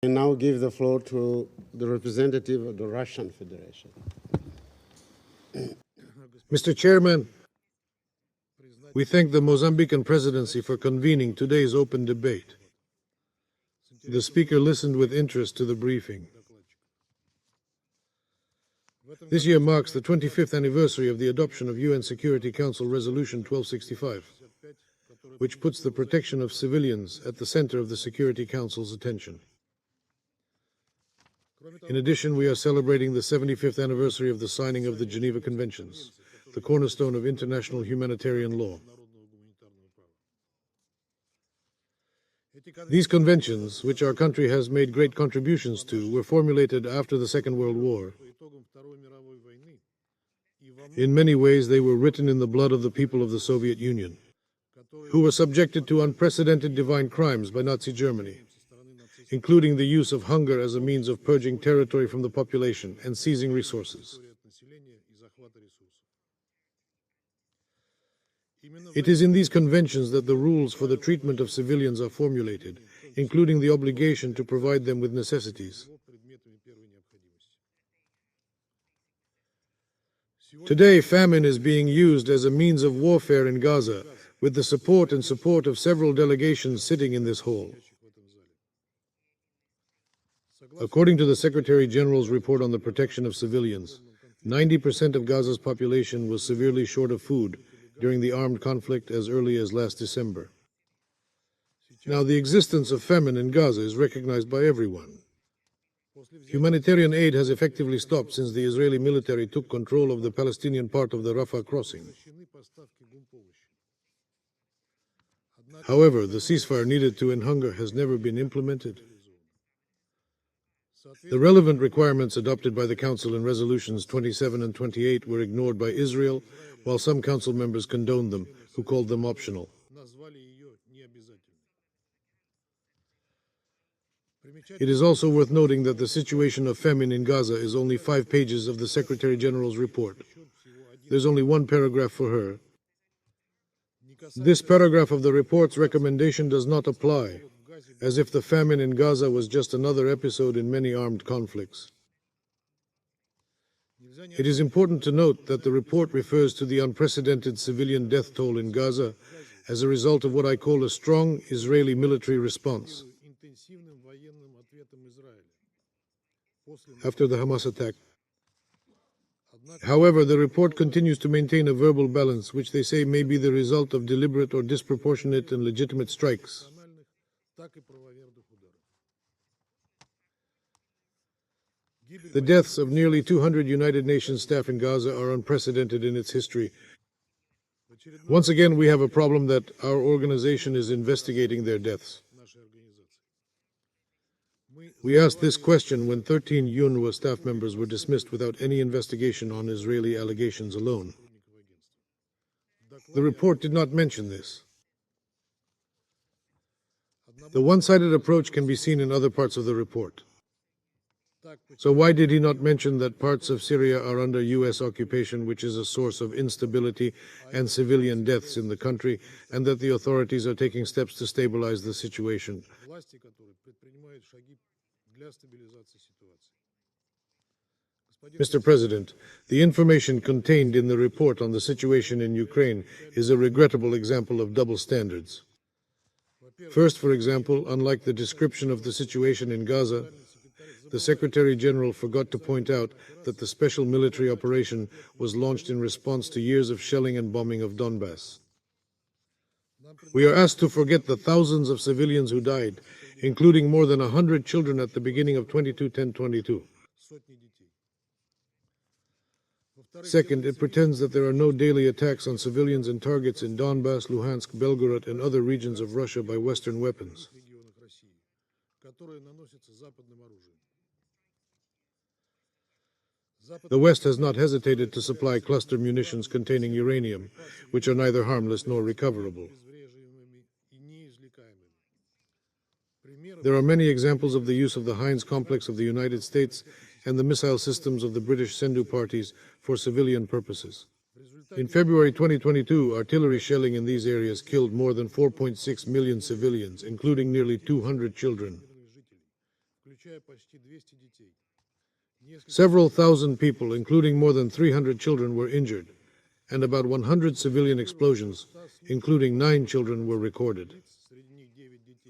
I now give the floor to the representative of the Russian Federation. Mr. Chairman, we thank the Mozambican presidency for convening today's open debate. The speaker listened with interest to the briefing. This year marks the 25th anniversary of the adoption of UN Security Council Resolution 1265, which puts the protection of civilians at the center of the Security Council's attention. In addition, we are celebrating the 75th anniversary of the signing of the Geneva Conventions, the cornerstone of international humanitarian law. These conventions, which our country has made great contributions to, were formulated after the Second World War. In many ways, they were written in the blood of the people of the Soviet Union, who were subjected to unprecedented divine crimes by Nazi Germany, including the use of hunger as a means of purging territory from the population and seizing resources. It is in these conventions that the rules for the treatment of civilians are formulated, including the obligation to provide them with necessities. Today, famine is being used as a means of warfare in Gaza, with the support of several delegations sitting in this hall. According to the Secretary General's report on the protection of civilians, 90% of Gaza's population was severely short of food during the armed conflict as early as last December. Now, the existence of famine in Gaza is recognized by everyone. Humanitarian aid has effectively stopped since the Israeli military took control of the Palestinian part of the Rafah crossing. However, the ceasefire needed to end hunger has never been implemented. The relevant requirements adopted by the Council in Resolutions 27 and 28 were ignored by Israel, while some Council members condoned them, who called them optional. It is also worth noting that the situation of famine in Gaza is only 5 pages of the Secretary General's report. There's only one paragraph for her. This paragraph of the report's recommendation does not apply, as if the famine in Gaza was just another episode in many armed conflicts. It is important to note that the report refers to the unprecedented civilian death toll in Gaza as a result of what I call a strong Israeli military response after the Hamas attack. However, the report continues to maintain a verbal balance, which they say may be the result of deliberate or disproportionate and legitimate strikes. The deaths of nearly 200 United Nations staff in Gaza are unprecedented in its history. Once again, we have a problem that our organization is investigating their deaths. We asked this question when 13 UNRWA staff members were dismissed without any investigation on Israeli allegations alone. The report did not mention this. The one-sided approach can be seen in other parts of the report. So why did he not mention that parts of Syria are under US occupation, which is a source of instability and civilian deaths in the country, and that the authorities are taking steps to stabilize the situation? Mr. President, the information contained in the report on the situation in Ukraine is a regrettable example of double standards. First, for example, unlike the description of the situation in Gaza, the Secretary General forgot to point out that the special military operation was launched in response to years of shelling and bombing of Donbass. We are asked to forget the thousands of civilians who died, including more than 100 children at the beginning of 22-10-22. Second, it pretends that there are no daily attacks on civilians and targets in Donbass, Luhansk, Belgorod, and other regions of Russia by Western weapons. The West has not hesitated to supply cluster munitions containing uranium, which are neither harmless nor recoverable. There are many examples of the use of the Heinz complex of the United States and the missile systems of the British Sendu parties for civilian purposes. In February 2022, artillery shelling in these areas killed more than 4.6 million civilians, including nearly 200 children. Several thousand people, including more than 300 children, were injured, and about 100 civilian explosions, including 9 children, were recorded.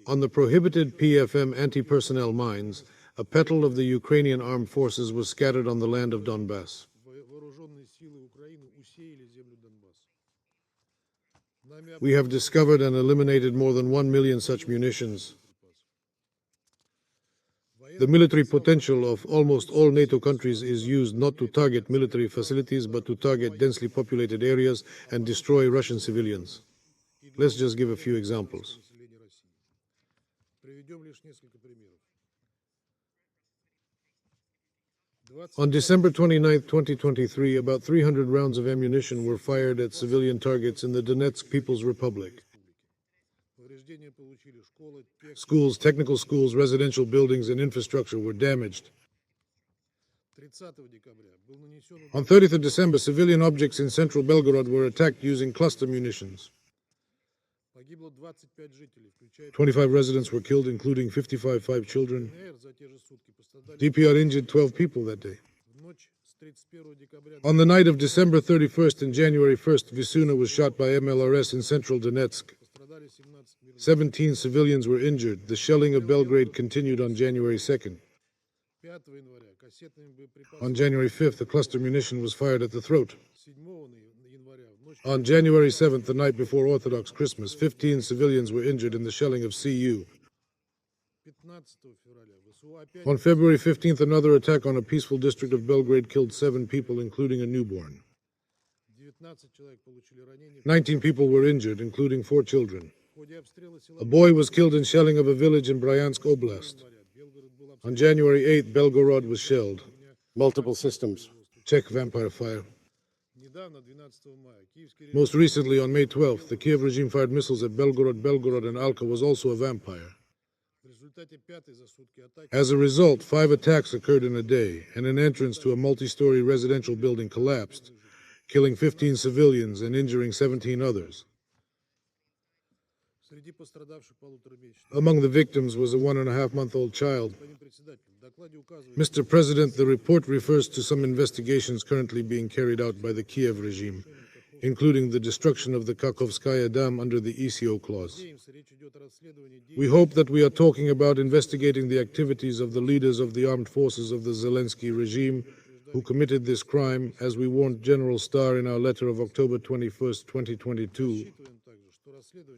On the prohibited PFM anti-personnel mines, a petal of the Ukrainian armed forces was scattered on the land of Donbass. We have discovered and eliminated more than 1 million such munitions. The military potential of almost all NATO countries is used not to target military facilities, but to target densely populated areas and destroy Russian civilians. Let's just give a few examples. On December 29, 2023, about 300 rounds of ammunition were fired at civilian targets in the Donetsk People's Republic. Schools, technical schools, residential buildings, and infrastructure were damaged. On 30th of December, civilian objects in central Belgorod were attacked using cluster munitions. 25 residents were killed, including 55 children. DPR injured 12 people that day. On the night of December 31st and January 1st, Visuna was shot by MLRS in central Donetsk. 17 civilians were injured. The shelling of Belgrade continued on January 2nd. On January 5th, a cluster munition was fired at the throat. On January 7th, the night before Orthodox Christmas, 15 civilians were injured in the shelling of CU. On February 15th, another attack on a peaceful district of Belgrade killed 7 people, including a newborn. 19 people were injured, including 4 children. A boy was killed in shelling of a village in Bryansk Oblast. On January 8th, Belgorod was shelled. Multiple systems. Czech vampire fire. Most recently, on May 12th, the Kiev regime fired missiles at Belgorod, and Alka was also a vampire. As a result, 5 attacks occurred in a day, and an entrance to a multi-story residential building collapsed, killing 15 civilians and injuring 17 others. Among the victims was a 1.5-month-old child. Mr. President, the report refers to some investigations currently being carried out by the Kiev regime, including the destruction of the Kakhovskaya Dam under the ECO clause. We hope that we are talking about investigating the activities of the leaders of the armed forces of the Zelensky regime who committed this crime, as we warned General Starr in our letter of October 21st, 2022.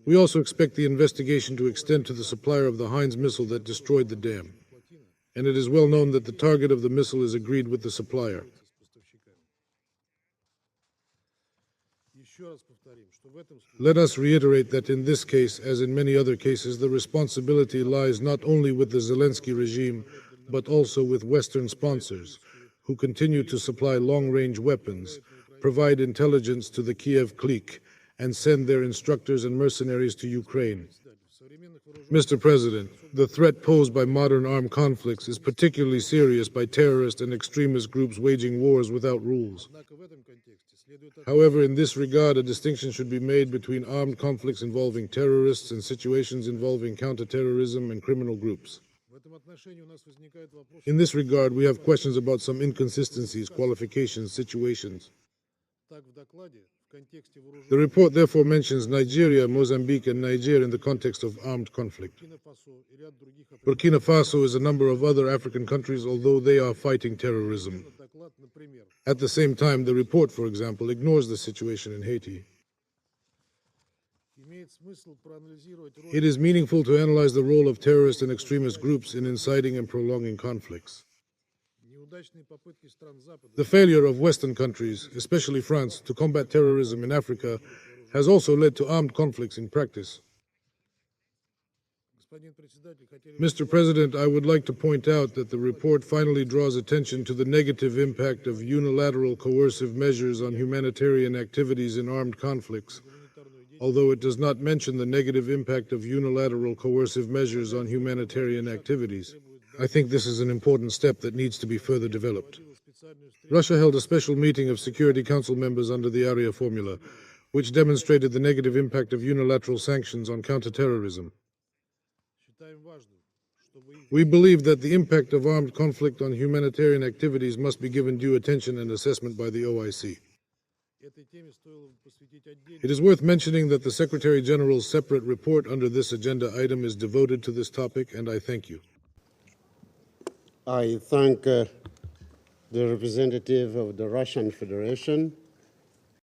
We also expect the investigation to extend to the supplier of the Heinz missile that destroyed the dam, and it is well known that the target of the missile is agreed with the supplier. Let us reiterate that in this case, as in many other cases, the responsibility lies not only with the Zelensky regime, but also with Western sponsors, who continue to supply long-range weapons, provide intelligence to the Kiev clique, and send their instructors and mercenaries to Ukraine. Mr. President, the threat posed by modern armed conflicts is particularly serious by terrorist and extremist groups waging wars without rules. However, in this regard, a distinction should be made between armed conflicts involving terrorists and situations involving counterterrorism and criminal groups. In this regard, we have questions about some inconsistencies, qualifications, situations. The report therefore mentions Nigeria, Mozambique, and Niger in the context of armed conflict. Burkina Faso is a number of other African countries, although they are fighting terrorism. At the same time, the report, for example, ignores the situation in Haiti. It is meaningful to analyze the role of terrorist and extremist groups in inciting and prolonging conflicts. The failure of Western countries, especially France, to combat terrorism in Africa has also led to armed conflicts in practice. Mr. President, I would like to point out that the report finally draws attention to the negative impact of unilateral coercive measures on humanitarian activities in armed conflicts, although it does not mention the negative impact of unilateral coercive measures on humanitarian activities. I think this is an important step that needs to be further developed. Russia held a special meeting of Security Council members under the ARIA formula, which demonstrated the negative impact of unilateral sanctions on counterterrorism. We believe that the impact of armed conflict on humanitarian activities must be given due attention and assessment by the OIC. It is worth mentioning that the Secretary General's separate report under this agenda item is devoted to this topic, and I thank you. I thank the representative of the Russian Federation